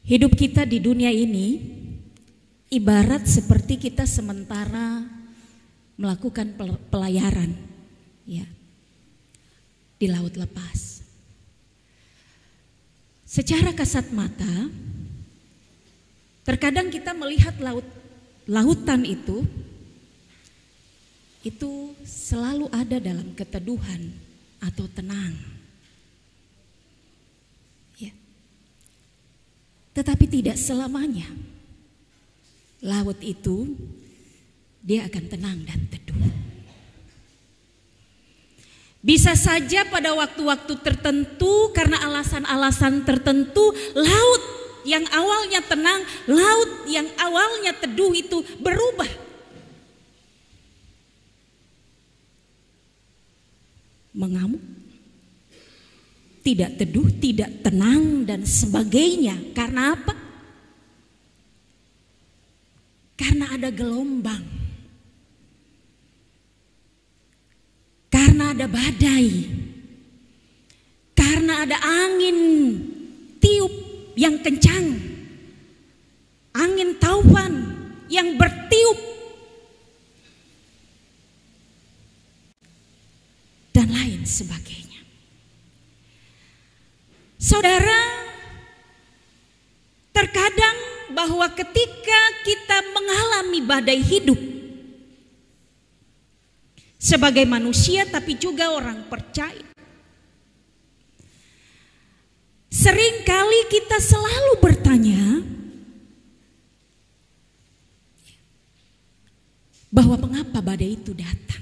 Hidup kita di dunia ini ibarat seperti kita sementara melakukan pelayaran, ya, di laut lepas. Secara kasat mata, terkadang kita melihat lautan itu selalu ada dalam keteduhan atau tenang. Ya. Tetapi tidak selamanya. Laut itu dia akan tenang dan teduh. Bisa saja pada waktu-waktu tertentu karena alasan-alasan tertentu laut yang awalnya tenang, laut yang awalnya teduh itu berubah. Mengamuk, tidak teduh, tidak tenang dan sebagainya. Karena apa? Karena ada gelombang, karena ada badai, karena ada angin tiup yang kencang, angin taufan yang bertiup, dan lain sebagainya. Saudara, terkadang bahwa ketika kita mengalami badai hidup sebagai manusia tapi juga orang percaya, seringkali kita selalu bertanya bahwa mengapa badai itu datang?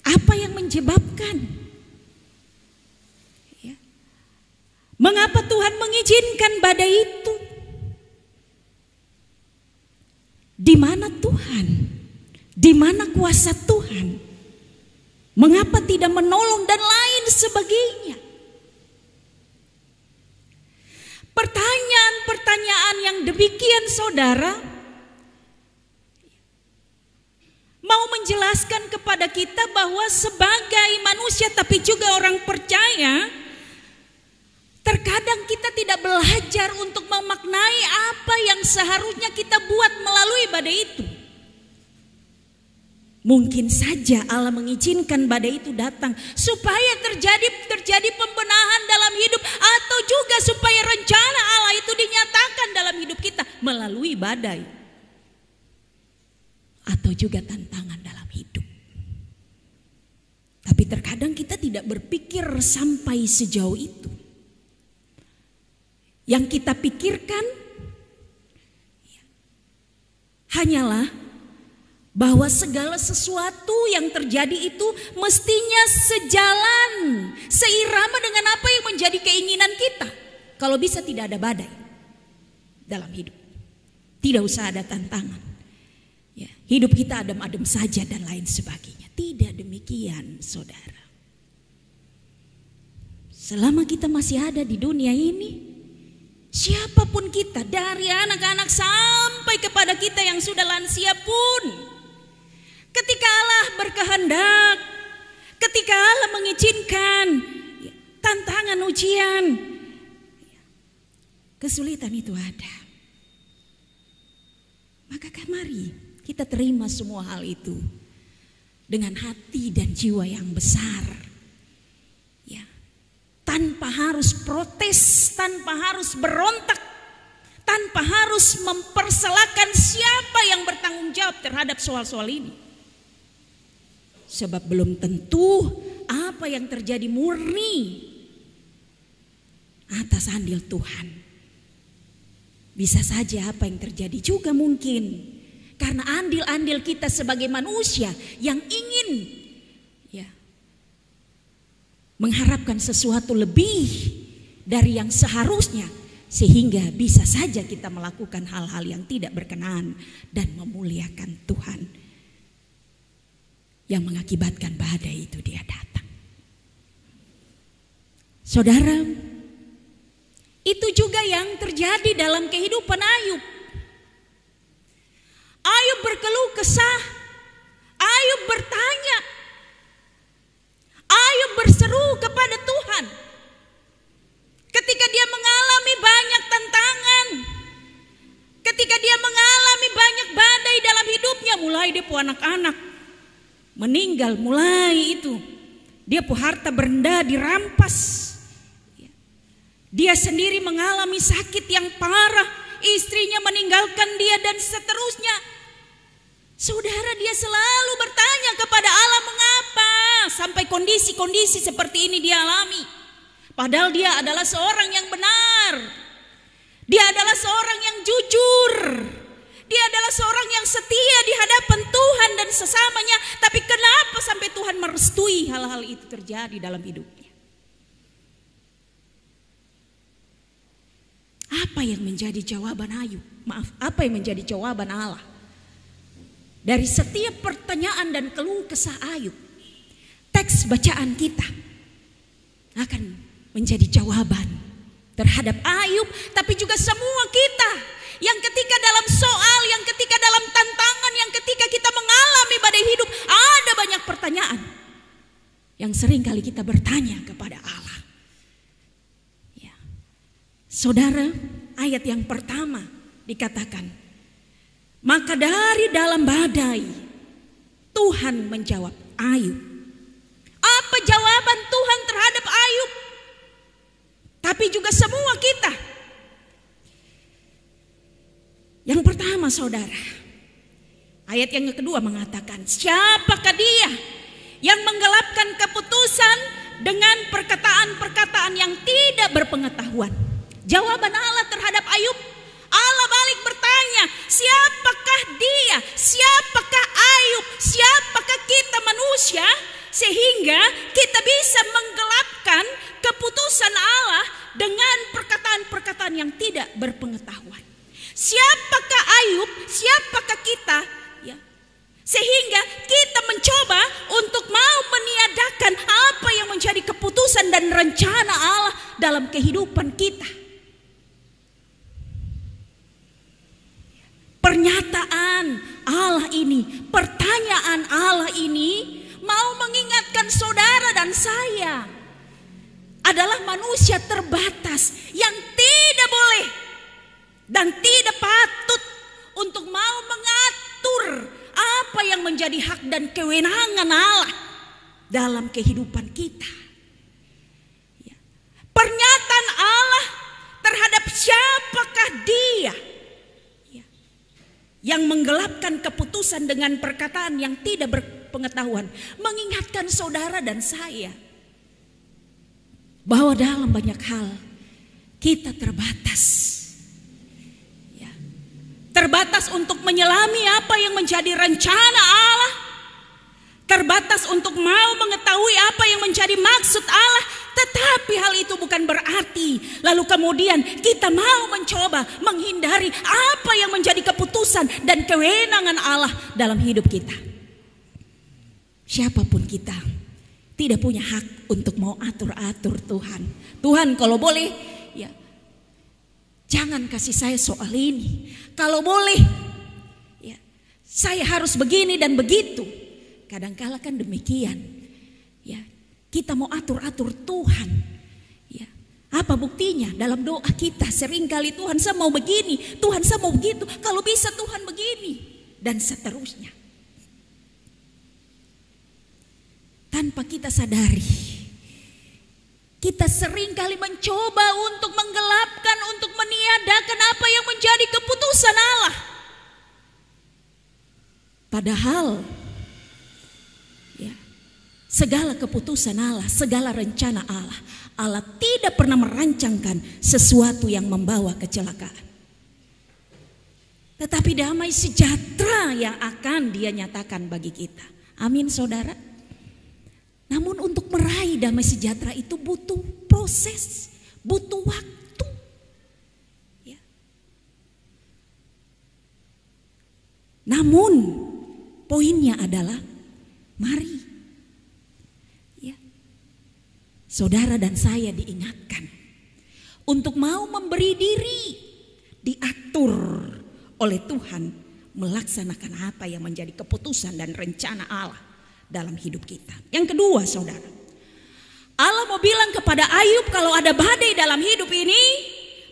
Apa yang menyebabkan? Ya. Mengapa Tuhan mengizinkan badai itu? Di mana Tuhan? Di mana kuasa Tuhan? Mengapa tidak menolong dan lain sebagainya? Pertanyaan-pertanyaan yang demikian, saudara, mau menjelaskan kepada kita bahwa sebagai manusia tapi juga orang percaya, terkadang kita tidak belajar untuk memaknai apa yang seharusnya kita buat melalui badai itu. Mungkin saja Allah mengizinkan badai itu datang supaya terjadi pembenahan dalam hidup, atau juga supaya rencana Allah itu dinyatakan dalam hidup kita melalui badai, atau juga tantangan dalam hidup. Tapi terkadang kita tidak berpikir sampai sejauh itu. Yang kita pikirkan hanyalah bahwa segala sesuatu yang terjadi itu mestinya sejalan, seirama dengan apa yang menjadi keinginan kita. Kalau bisa tidak ada badai dalam hidup, tidak usah ada tantangan. Ya, hidup kita adem-adem saja dan lain sebagainya. Tidak demikian, saudara. Selama kita masih ada di dunia ini, siapapun kita, dari anak-anak sampai kepada kita yang sudah lansia pun, ketika Allah berkehendak, ketika Allah mengizinkan tantangan, ujian, kesulitan itu ada, maka mari kita terima semua hal itu dengan hati dan jiwa yang besar, ya, tanpa harus protes, tanpa harus berontak, tanpa harus mempersalahkan siapa yang bertanggung jawab terhadap soal-soal ini. Sebab belum tentu apa yang terjadi murni atas andil Tuhan. Bisa saja apa yang terjadi juga mungkin karena andil-andil kita sebagai manusia yang ingin, ya, mengharapkan sesuatu lebih dari yang seharusnya, sehingga bisa saja kita melakukan hal-hal yang tidak berkenan dan memuliakan Tuhan, yang mengakibatkan badai itu dia datang. Saudara, itu juga yang terjadi dalam kehidupan Ayub. Ayub berkeluh kesah, Ayub bertanya, Ayub berseru kepada Tuhan. Ketika dia mengalami banyak dia pu anak-anak meninggal, mulai itu dia pu harta benda dirampas. Dia sendiri mengalami sakit yang parah, istrinya meninggalkan dia dan seterusnya. Saudara, dia selalu bertanya kepada Allah, mengapa sampai kondisi-kondisi seperti ini dia alami. Padahal dia adalah seorang yang benar. Dia adalah seorang yang jujur. Dia adalah seorang yang setia di hadapan Tuhan dan sesamanya. Tapi kenapa sampai Tuhan merestui hal-hal itu terjadi dalam hidupnya? Apa yang menjadi jawaban Ayub? Maaf, apa yang menjadi jawaban Allah? Dari setiap pertanyaan dan keluh kesah Ayub, teks bacaan kita akan menjadi jawaban terhadap Ayub, tapi juga semua kita yang ketika dalam soal, yang ketika dalam tantangan, yang ketika kita mengalami badai hidup, ada banyak pertanyaan yang sering kali kita bertanya kepada Allah. Saudara, ayat yang pertama dikatakan, maka dari dalam badai Tuhan menjawab Ayub. Apa jawaban Tuhan terhadap Ayub? Tapi juga semua kita. Yang pertama, saudara, ayat yang kedua mengatakan, siapakah dia yang menggelapkan keputusan dengan perkataan-perkataan yang tidak berpengetahuan? Jawaban Allah terhadap Ayub, Allah balik bertanya, siapakah dia? Siapakah Ayub? Siapakah kita manusia sehingga kita bisa menggelapkan keputusan Allah dengan perkataan-perkataan yang tidak berpengetahuan? Siapakah Ayub? Siapakah kita? Ya, sehingga kita mencoba untuk mau meniadakan apa yang menjadi keputusan dan rencana Allah dalam kehidupan kita. Pernyataan Allah ini, pertanyaan Allah ini mau mengingatkan saudara dan saya adalah manusia terbatas yang tidak boleh dan tidak patut untuk mau mengatur apa yang menjadi hak dan kewenangan Allah dalam kehidupan kita. Pernyataan Allah terhadap siapakah dia yang menggelapkan keputusan dengan perkataan yang tidak berpengetahuan, mengingatkan saudara dan saya bahwa dalam banyak hal kita terbatas, ya, terbatas untuk menyelami apa yang menjadi rencana Allah, terbatas untuk mau mengetahui apa yang menjadi maksud Allah. Tetapi hal itu bukan berarti lalu kemudian kita mau mencoba menghindari apa yang menjadi keputusan dan kewenangan Allah dalam hidup kita. Siapapun kita tidak punya hak untuk mau atur-atur Tuhan. Tuhan, kalau boleh, ya, jangan kasih saya soal ini. Kalau boleh, ya, saya harus begini dan begitu. Kadangkala kan demikian, ya. Kita mau atur-atur Tuhan, ya. Apa buktinya? Dalam doa kita seringkali, Tuhan saya mau begini, Tuhan saya mau begitu, kalau bisa Tuhan begini, dan seterusnya. Tanpa kita sadari, kita seringkali mencoba untuk menggelapkan, untuk meniadakan apa yang menjadi keputusan Allah. Padahal segala keputusan Allah, segala rencana Allah, Allah tidak pernah merancangkan sesuatu yang membawa kecelakaan. Tetapi damai sejahtera yang akan Dia nyatakan bagi kita. Amin, saudara. Namun untuk meraih damai sejahtera itu butuh proses, butuh waktu. Ya. Namun poinnya adalah mari, saudara dan saya diingatkan untuk mau memberi diri diatur oleh Tuhan, melaksanakan apa yang menjadi keputusan dan rencana Allah dalam hidup kita. Yang kedua, saudara, Allah mau bilang kepada Ayub, kalau ada badai dalam hidup ini,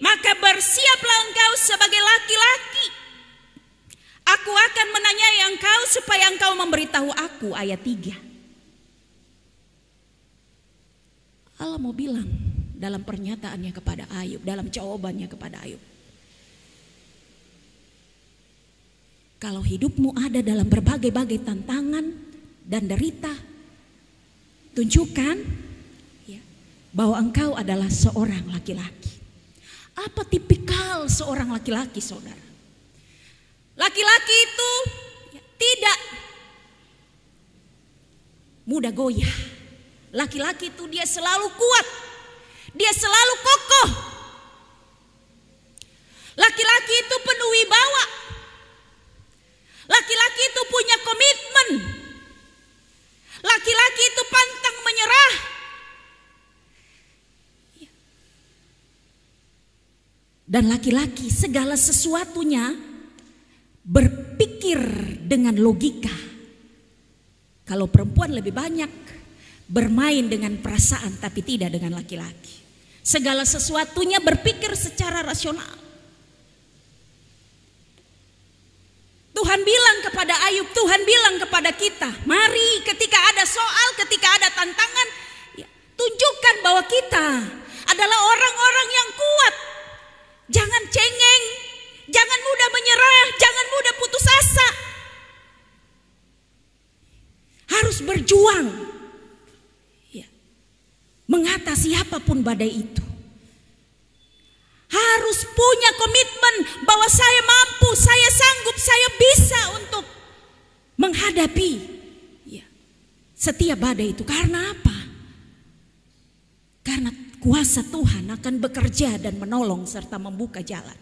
maka bersiaplah engkau sebagai laki-laki. Aku akan menanyai engkau supaya engkau memberitahu aku, ayat 3. Allah mau bilang dalam pernyataannya kepada Ayub, dalam jawabannya kepada Ayub. Kalau hidupmu ada dalam berbagai-bagai tantangan dan derita, tunjukkan ya, bahwa engkau adalah seorang laki-laki. Apa tipikal seorang laki-laki, saudara? Laki-laki itu ya, tidak mudah goyah. Laki-laki itu dia selalu kuat, dia selalu kokoh. Laki-laki itu penuh wibawa. Laki-laki itu punya komitmen. Laki-laki itu pantang menyerah. Dan laki-laki segala sesuatunya berpikir dengan logika. Kalau perempuan lebih banyak bermain dengan perasaan tapi tidak dengan laki-laki. Segala sesuatunya berpikir secara rasional. Tuhan bilang kepada Ayub, Tuhan bilang kepada kita, mari ketika ada soal, ketika ada tantangan, ya, tunjukkan bahwa kita adalah orang-orang yang kuat. Jangan cengeng, jangan mudah menyerah, jangan mudah putus asa. Harus berjuang ya, mengatasi apapun badai itu. Harus punya komitmen bahwa saya mampu, saya sanggup, saya bisa untuk menghadapi ya, setiap badai itu. Karena apa? Karena kuasa Tuhan akan bekerja dan menolong serta membuka jalan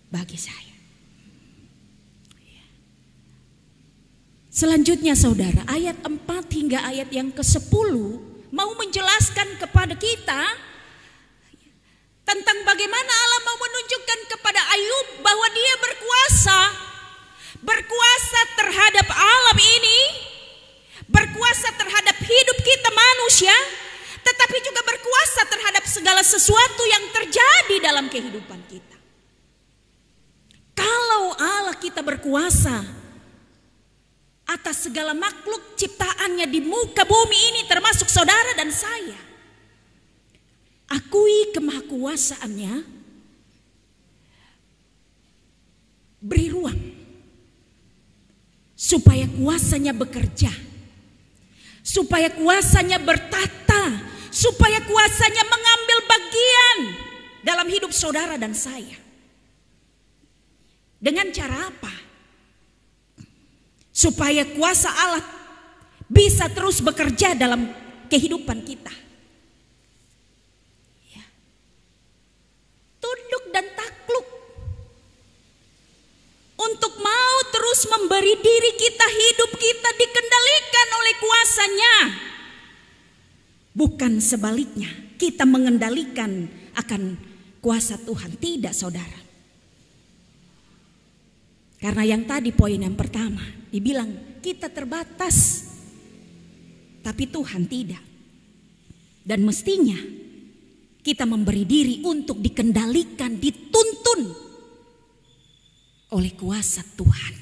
bagi saya. Selanjutnya saudara, ayat 4 hingga ayat yang ke-10 mau menjelaskan kepada kita tentang bagaimana Allah mau menunjukkan kepada Ayub bahwa dia berkuasa. Berkuasa terhadap alam ini, berkuasa terhadap hidup kita manusia, tetapi juga berkuasa terhadap segala sesuatu yang terjadi dalam kehidupan kita. Kalau Allah kita berkuasa atas segala makhluk ciptaannya di muka bumi ini, termasuk saudara dan saya, akui kemahakuasaannya, beri ruang supaya kuasanya bekerja, supaya kuasanya bertata, supaya kuasanya mengambil bagian dalam hidup saudara dan saya. Dengan cara apa? Supaya kuasa Allah bisa terus bekerja dalam kehidupan kita. Tunduk dan takluk untuk mau terus memberi diri kita, hidup kita dikendalikan oleh kuasanya. Bukan sebaliknya, kita mengendalikan akan kuasa Tuhan. Tidak saudara. Karena yang tadi poin yang pertama dibilang kita terbatas, tapi Tuhan tidak. Dan mestinya kita memberi diri untuk dikendalikan, dituntun oleh kuasa Tuhan.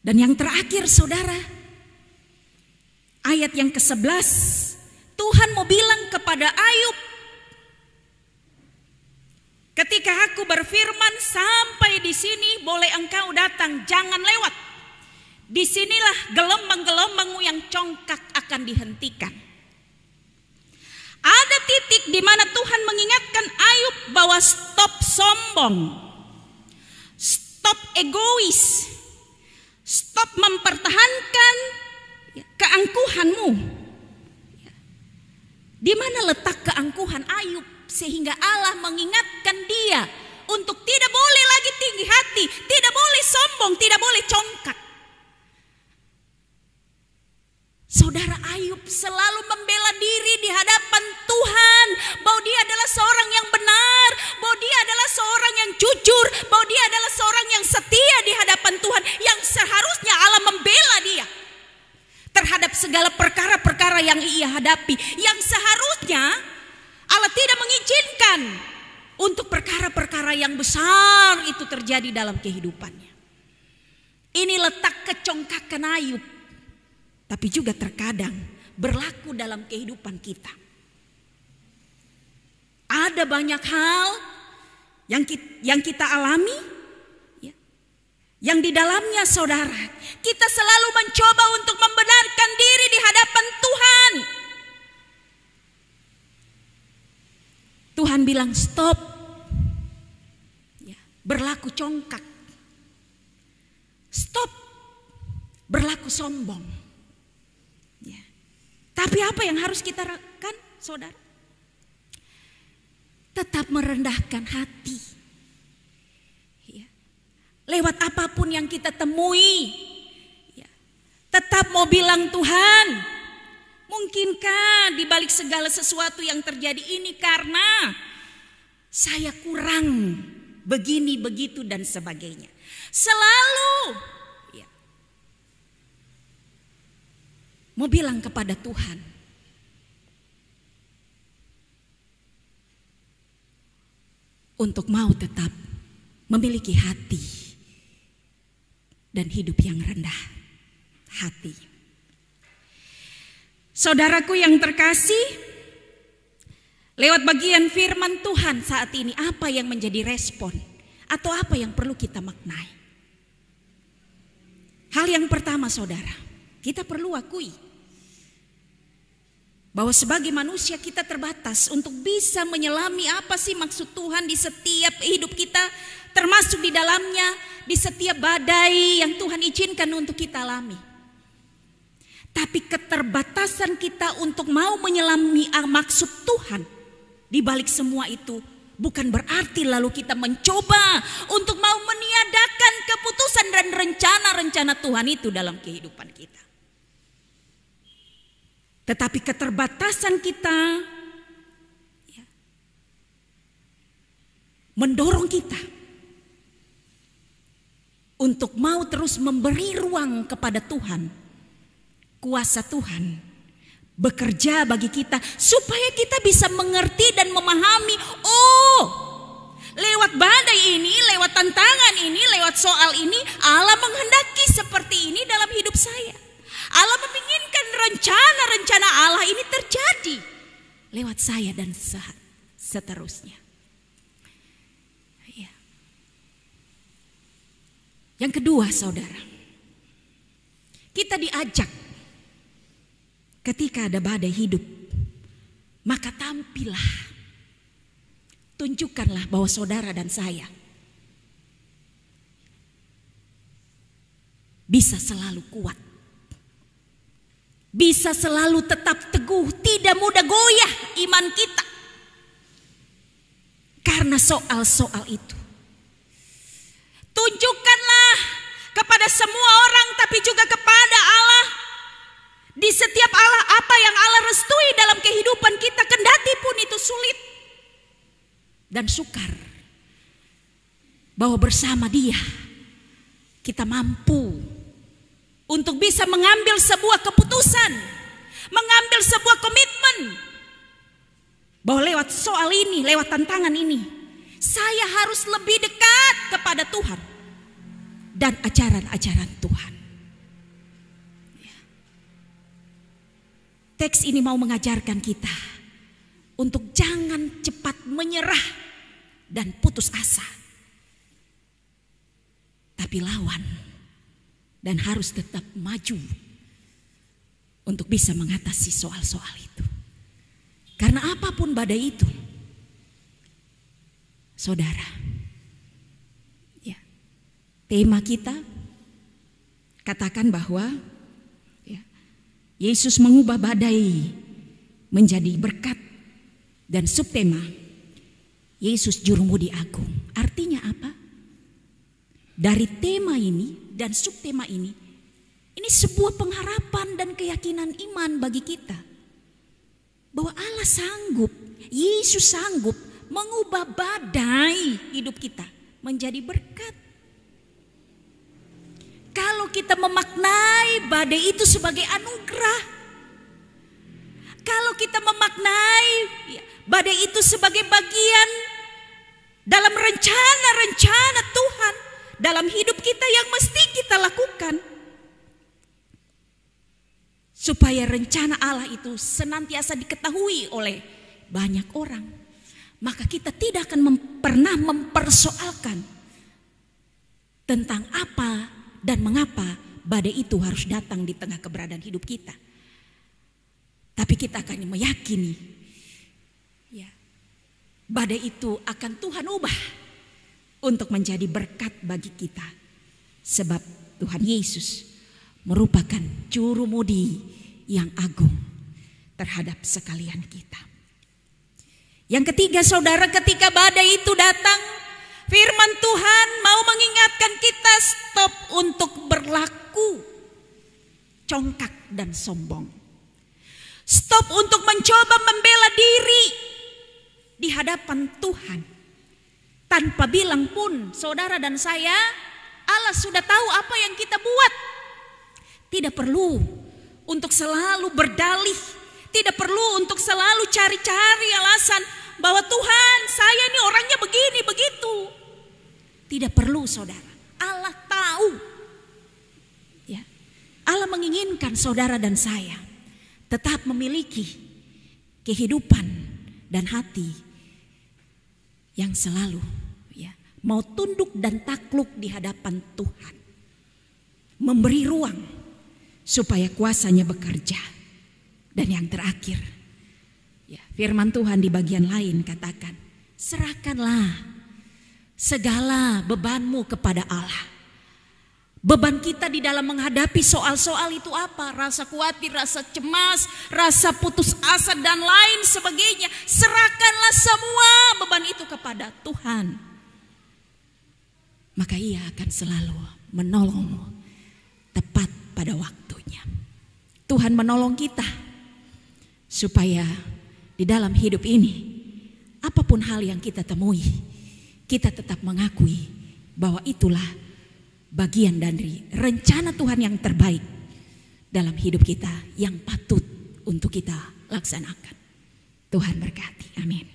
Dan yang terakhir saudara, ayat yang ke-11, Tuhan mau bilang kepada Ayub, ketika aku berfirman sampai di sini boleh engkau datang, jangan lewat. Disinilah gelombang-gelombangmu yang congkak akan dihentikan. Ada titik di mana Tuhan mengingatkan Ayub bahwa stop sombong, stop egois, stop mempertahankan keangkuhanmu. Di mana letak keangkuhan Ayub sehingga Allah mengingatkan dia untuk tidak boleh lagi tinggi hati, tidak boleh sombong, tidak boleh congkak. Saudara, Ayub selalu membela diri di hadapan Tuhan bahwa dia adalah seorang yang benar, bahwa dia adalah seorang yang jujur, bahwa dia adalah seorang yang setia di hadapan Tuhan, yang seharusnya Allah membela dia terhadap segala perkara-perkara yang ia hadapi, yang seharusnya Allah tidak mengizinkan untuk perkara-perkara yang besar itu terjadi dalam kehidupannya. Ini letak kecongkakan Ayub, tapi juga terkadang berlaku dalam kehidupan kita. Ada banyak hal yang kita alami, ya, yang di dalamnya saudara, kita selalu mencoba untuk membenarkan diri di hadapan Tuhan. Tuhan bilang stop, ya, berlaku congkak, stop, berlaku sombong. Ya. Tapi apa yang harus kita lakukan, saudara? Tetap merendahkan hati. Ya. Lewat apapun yang kita temui, ya, tetap mau bilang Tuhan, mungkinkah di balik segala sesuatu yang terjadi ini karena saya kurang begini, begitu dan sebagainya. Selalu ya, mau bilang kepada Tuhan, untuk mau tetap memiliki hati dan hidup yang rendah hati. Saudaraku yang terkasih, lewat bagian firman Tuhan saat ini, apa yang menjadi respon atau apa yang perlu kita maknai? Hal yang pertama saudara, kita perlu akui bahwa sebagai manusia kita terbatas untuk bisa menyelami apa sih maksud Tuhan di setiap hidup kita, termasuk di dalamnya, di setiap badai yang Tuhan izinkan untuk kita alami. Tapi keterbatasan kita untuk mau menyelami maksud Tuhan di balik semua itu bukan berarti lalu kita mencoba untuk mau meniadakan keputusan dan rencana-rencana Tuhan itu dalam kehidupan kita. Tetapi keterbatasan kita ya, mendorong kita untuk mau terus memberi ruang kepada Tuhan, kuasa Tuhan bekerja bagi kita supaya kita bisa mengerti dan memahami, oh, lewat badai ini, lewat tantangan ini, lewat soal ini, Allah menghendaki seperti ini dalam hidup saya. Allah menginginkan rencana-rencana Allah ini terjadi lewat saya dan seterusnya. Ya. Yang kedua saudara, kita diajak ketika ada badai hidup, maka tampillah, tunjukkanlah bahwa saudara dan saya bisa selalu kuat, bisa selalu tetap teguh, tidak mudah goyah iman kita karena soal-soal itu. Tunjukkanlah kepada semua orang, tapi juga kepada Allah, di setiap Allah apa yang Allah restui dalam kehidupan kita, kendati pun itu sulit dan sukar, bahwa bersama Dia kita mampu untuk bisa mengambil sebuah keputusan, mengambil sebuah komitmen, bahwa lewat soal ini, lewat tantangan ini, saya harus lebih dekat kepada Tuhan dan ajaran-ajaran Tuhan. Ya. Teks ini mau mengajarkan kita untuk jangan cepat menyerah dan putus asa, tapi lawan dan harus tetap maju untuk bisa mengatasi soal-soal itu. Karena apapun badai itu, saudara, ya, tema kita katakan bahwa ya, Yesus mengubah badai menjadi berkat, dan subtema Yesus Jurumudi Agung. Artinya apa? Dari tema ini dan subtema ini sebuah pengharapan dan keyakinan iman bagi kita, bahwa Allah sanggup, Yesus sanggup mengubah badai hidup kita menjadi berkat. Kalau kita memaknai badai itu sebagai anugerah, kalau kita memaknai badai itu sebagai bagian dalam rencana-rencana Tuhan dalam hidup kita yang mesti kita lakukan, supaya rencana Allah itu senantiasa diketahui oleh banyak orang, maka kita tidak akan pernah mempersoalkan tentang apa dan mengapa badai itu harus datang di tengah keberadaan hidup kita. Tapi kita akan meyakini, ya, badai itu akan Tuhan ubah untuk menjadi berkat bagi kita. Sebab Tuhan Yesus merupakan jurumudi yang agung terhadap sekalian kita. Yang ketiga, saudara, ketika badai itu datang, firman Tuhan mau mengingatkan kita stop untuk berlaku congkak dan sombong. Stop untuk mencoba membela diri di hadapan Tuhan. Tanpa bilang pun, saudara dan saya, Allah sudah tahu apa yang kita buat. Tidak perlu untuk selalu berdalih, tidak perlu untuk selalu cari-cari alasan bahwa Tuhan, saya ini orangnya begini, begitu. Tidak perlu, saudara. Allah tahu. Ya. Allah menginginkan saudara dan saya tetap memiliki kehidupan dan hati yang selalu, ya, mau tunduk dan takluk di hadapan Tuhan. Memberi ruang supaya kuasanya bekerja. Dan yang terakhir, ya, firman Tuhan di bagian lain katakan, serahkanlah segala bebanmu kepada Allah. Beban kita di dalam menghadapi soal-soal itu apa? Rasa khawatir, rasa cemas, rasa putus asa dan lain sebagainya. Serahkanlah semua beban itu kepada Tuhan. Maka Ia akan selalu menolongmu tepat pada waktunya. Tuhan menolong kita supaya di dalam hidup ini, apapun hal yang kita temui, kita tetap mengakui bahwa itulah bagian dari rencana Tuhan yang terbaik dalam hidup kita yang patut untuk kita laksanakan. Tuhan berkati. Amin.